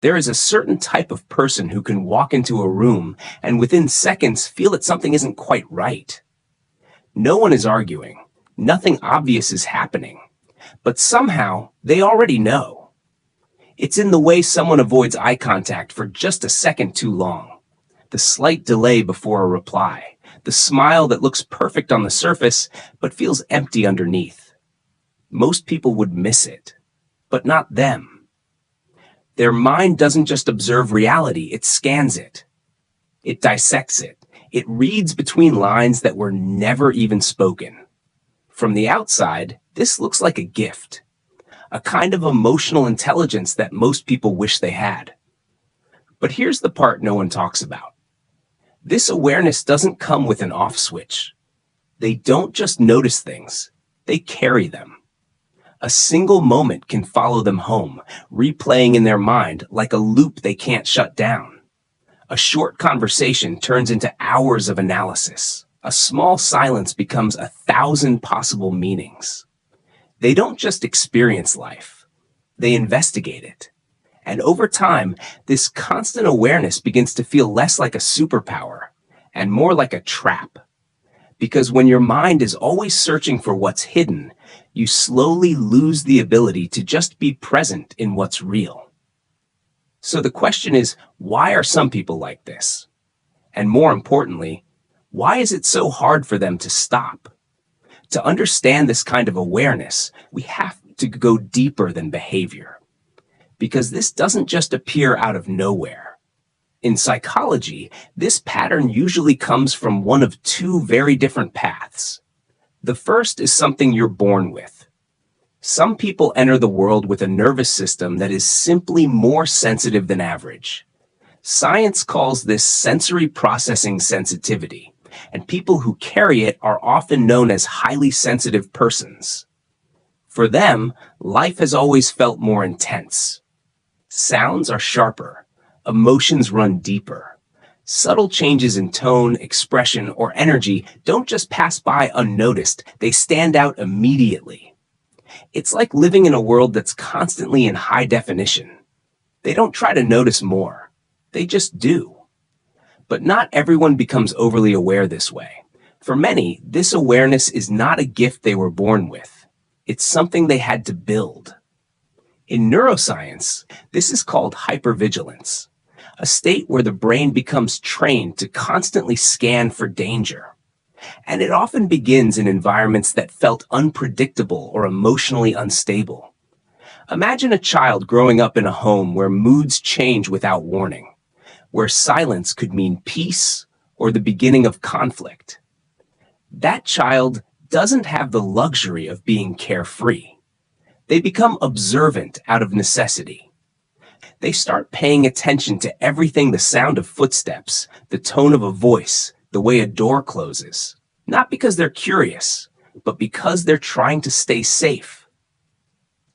There is a certain type of person who can walk into a room and within seconds feel that something isn't quite right. No one is arguing. Nothing obvious is happening. But somehow, they already know. It's in the way someone avoids eye contact for just a second too long. The slight delay before a reply. The smile that looks perfect on the surface, but feels empty underneath. Most people would miss it, but not them. Their mind doesn't just observe reality, it scans it. It dissects it. It reads between lines that were never even spoken. From the outside, this looks like a gift, a kind of emotional intelligence that most people wish they had. But here's the part no one talks about. This awareness doesn't come with an off switch. They don't just notice things, they carry them. A single moment can follow them home, replaying in their mind like a loop they can't shut down. A short conversation turns into hours of analysis. A small silence becomes 1,000 possible meanings. They don't just experience life, they investigate it. And over time, this constant awareness begins to feel less like a superpower and more like a trap. Because when your mind is always searching for what's hidden, you slowly lose the ability to just be present in what's real. So the question is, why are some people like this? And more importantly, why is it so hard for them to stop? To understand this kind of awareness, we have to go deeper than behavior. Because this doesn't just appear out of nowhere. In psychology, this pattern usually comes from one of two very different paths. The first is something you're born with. Some people enter the world with a nervous system that is simply more sensitive than average. Science calls this sensory processing sensitivity, and people who carry it are often known as highly sensitive persons. For them, life has always felt more intense. Sounds are sharper. Emotions run deeper. Subtle changes in tone, expression, or energy don't just pass by unnoticed, they stand out immediately. It's like living in a world that's constantly in high definition. They don't try to notice more. They just do. But not everyone becomes overly aware this way. For many, this awareness is not a gift they were born with. It's something they had to build. In neuroscience, this is called hypervigilance, a state where the brain becomes trained to constantly scan for danger. And it often begins in environments that felt unpredictable or emotionally unstable. Imagine a child growing up in a home where moods change without warning, where silence could mean peace or the beginning of conflict. That child doesn't have the luxury of being carefree. They become observant out of necessity. They start paying attention to everything: the sound of footsteps, the tone of a voice, the way a door closes. Not because they're curious, but because they're trying to stay safe.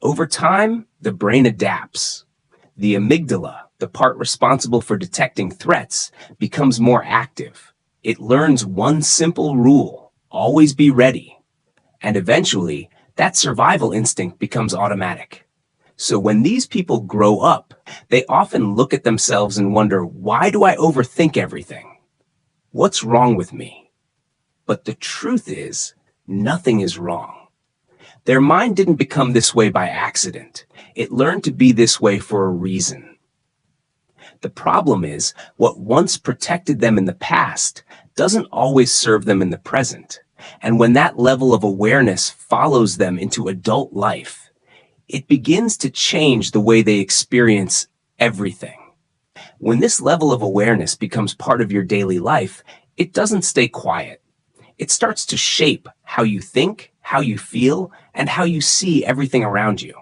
Over time, the brain adapts. The amygdala, the part responsible for detecting threats, becomes more active. It learns one simple rule: always be ready. And eventually, that survival instinct becomes automatic. So when these people grow up, they often look at themselves and wonder, why do I overthink everything? What's wrong with me? But the truth is, nothing is wrong. Their mind didn't become this way by accident. It learned to be this way for a reason. The problem is, what once protected them in the past doesn't always serve them in the present. And when that level of awareness follows them into adult life, it begins to change the way they experience everything. When this level of awareness becomes part of your daily life, it doesn't stay quiet. It starts to shape how you think, how you feel, and how you see everything around you.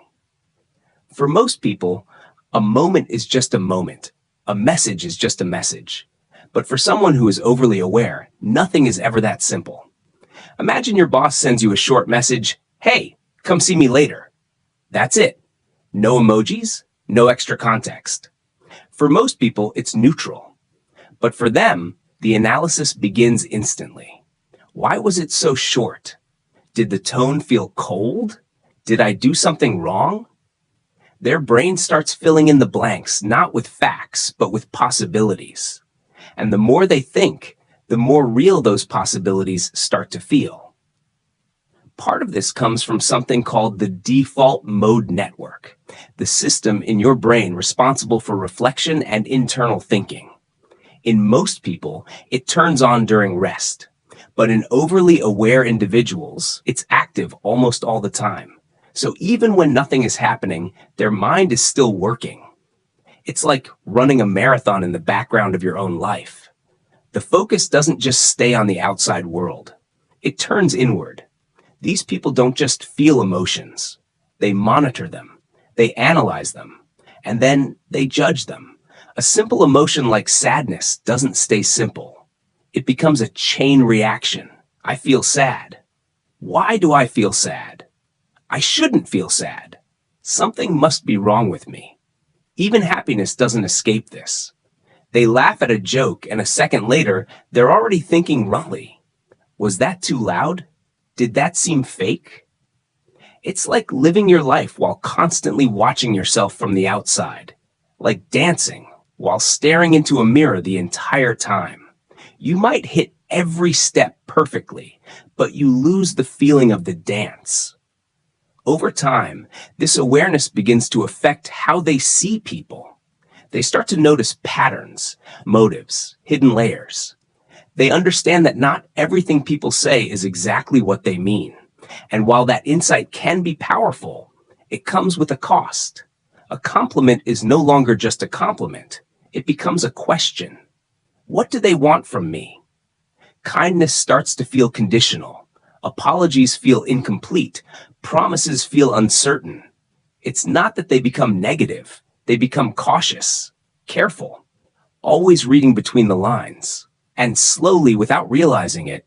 For most people, a moment is just a moment. A message is just a message. But for someone who is overly aware, nothing is ever that simple. Imagine your boss sends you a short message, "Hey, come see me later." That's it. No emojis, no extra context. For most people, it's neutral. But for them, the analysis begins instantly. Why was it so short? Did the tone feel cold? Did I do something wrong? Their brain starts filling in the blanks, not with facts, but with possibilities. And the more they think, the more real those possibilities start to feel. Part of this comes from something called the default mode network, the system in your brain responsible for reflection and internal thinking. In most people, it turns on during rest, but in overly aware individuals, it's active almost all the time. So even when nothing is happening, their mind is still working. It's like running a marathon in the background of your own life. The focus doesn't just stay on the outside world. It turns inward. These people don't just feel emotions. They monitor them. They analyze them. And then they judge them. A simple emotion like sadness doesn't stay simple. It becomes a chain reaction. I feel sad. Why do I feel sad? I shouldn't feel sad. Something must be wrong with me. Even happiness doesn't escape this. They laugh at a joke, and a second later, they're already thinking wrongly. Was that too loud? Did that seem fake? It's like living your life while constantly watching yourself from the outside. Like dancing while staring into a mirror the entire time. You might hit every step perfectly, but you lose the feeling of the dance. Over time, this awareness begins to affect how they see people. They start to notice patterns, motives, hidden layers. They understand that not everything people say is exactly what they mean. And while that insight can be powerful, it comes with a cost. A compliment is no longer just a compliment. It becomes a question. What do they want from me? Kindness starts to feel conditional. Apologies feel incomplete. Promises feel uncertain. It's not that they become negative. They become cautious, careful, always reading between the lines. And slowly, without realizing it,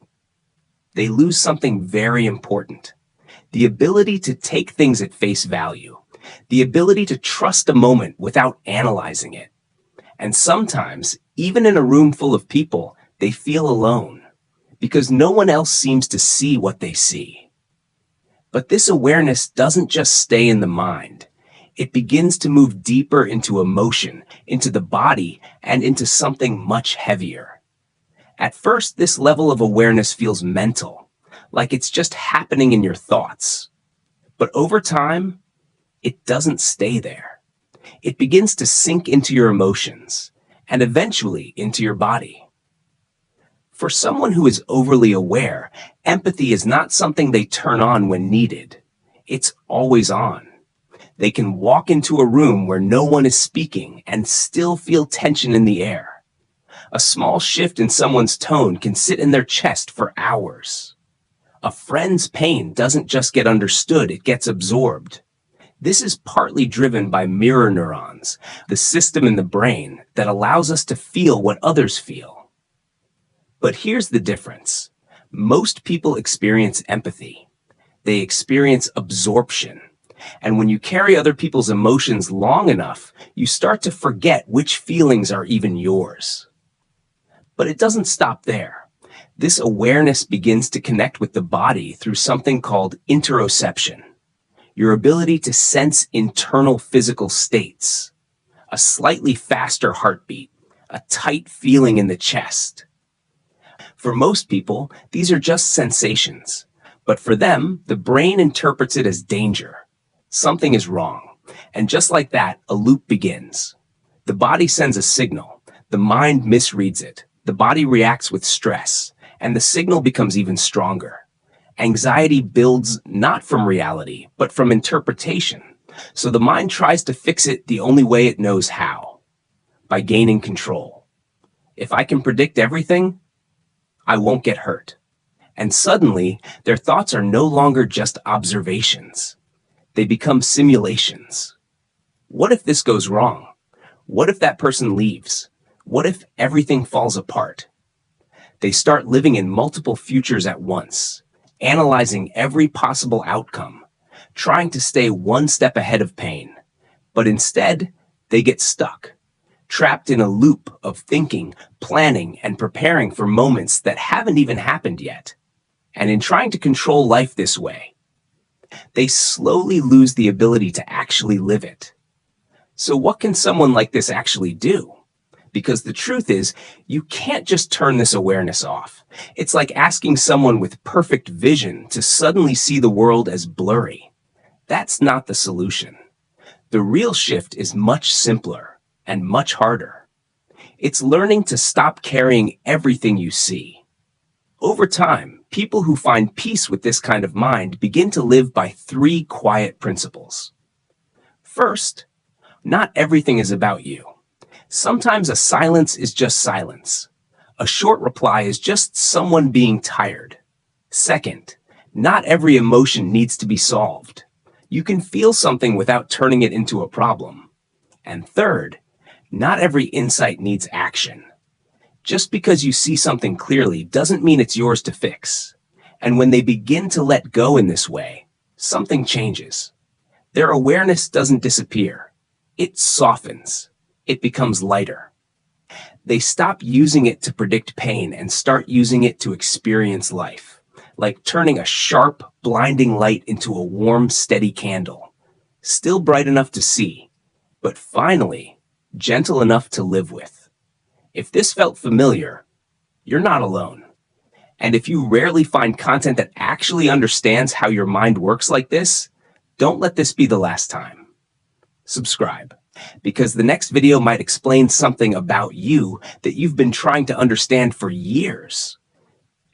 they lose something very important. The ability to take things at face value. The ability to trust a moment without analyzing it. And sometimes, even in a room full of people, they feel alone because no one else seems to see what they see. But this awareness doesn't just stay in the mind. It begins to move deeper into emotion, into the body, and into something much heavier. At first, this level of awareness feels mental, like it's just happening in your thoughts. But over time, it doesn't stay there. It begins to sink into your emotions, and eventually into your body. For someone who is overly aware, empathy is not something they turn on when needed. It's always on. They can walk into a room where no one is speaking and still feel tension in the air. A small shift in someone's tone can sit in their chest for hours. A friend's pain doesn't just get understood, it gets absorbed. This is partly driven by mirror neurons, the system in the brain that allows us to feel what others feel. But here's the difference. Most people experience empathy. They experience absorption. And when you carry other people's emotions long enough, you start to forget which feelings are even yours. But it doesn't stop there. This awareness begins to connect with the body through something called interoception. Your ability to sense internal physical states. A slightly faster heartbeat. A tight feeling in the chest. For most people, these are just sensations. But for them, the brain interprets it as danger. Something is wrong. And just like that, a loop begins. The body sends a signal. The mind misreads it. The body reacts with stress. And the signal becomes even stronger. Anxiety builds not from reality, but from interpretation. So the mind tries to fix it the only way it knows how. By gaining control. If I can predict everything, I won't get hurt. And suddenly, their thoughts are no longer just observations. They become simulations. What if this goes wrong? What if that person leaves? What if everything falls apart? They start living in multiple futures at once, analyzing every possible outcome, trying to stay one step ahead of pain. But instead, they get stuck. Trapped in a loop of thinking, planning, and preparing for moments that haven't even happened yet. And in trying to control life this way, they slowly lose the ability to actually live it. So what can someone like this actually do? Because the truth is, you can't just turn this awareness off. It's like asking someone with perfect vision to suddenly see the world as blurry. That's not the solution. The real shift is much simpler and much harder. It's learning to stop carrying everything you see. Over time, people who find peace with this kind of mind begin to live by three quiet principles. First, not everything is about you. Sometimes a silence is just silence. A short reply is just someone being tired. Second, not every emotion needs to be solved. You can feel something without turning it into a problem. And third, not every insight needs action. Just because you see something clearly doesn't mean it's yours to fix. And when they begin to let go in this way, something changes. Their awareness doesn't disappear. It softens. It becomes lighter. They stop using it to predict pain and start using it to experience life, like turning a sharp, blinding light into a warm, steady candle. Still bright enough to see, but finally, gentle enough to live with. If this felt familiar, you're not alone. And if you rarely find content that actually understands how your mind works like this, don't let this be the last time. Subscribe, because the next video might explain something about you that you've been trying to understand for years.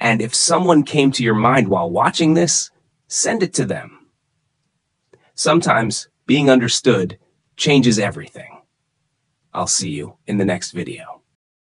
And if someone came to your mind while watching this, send it to them. Sometimes being understood changes everything. I'll see you in the next video.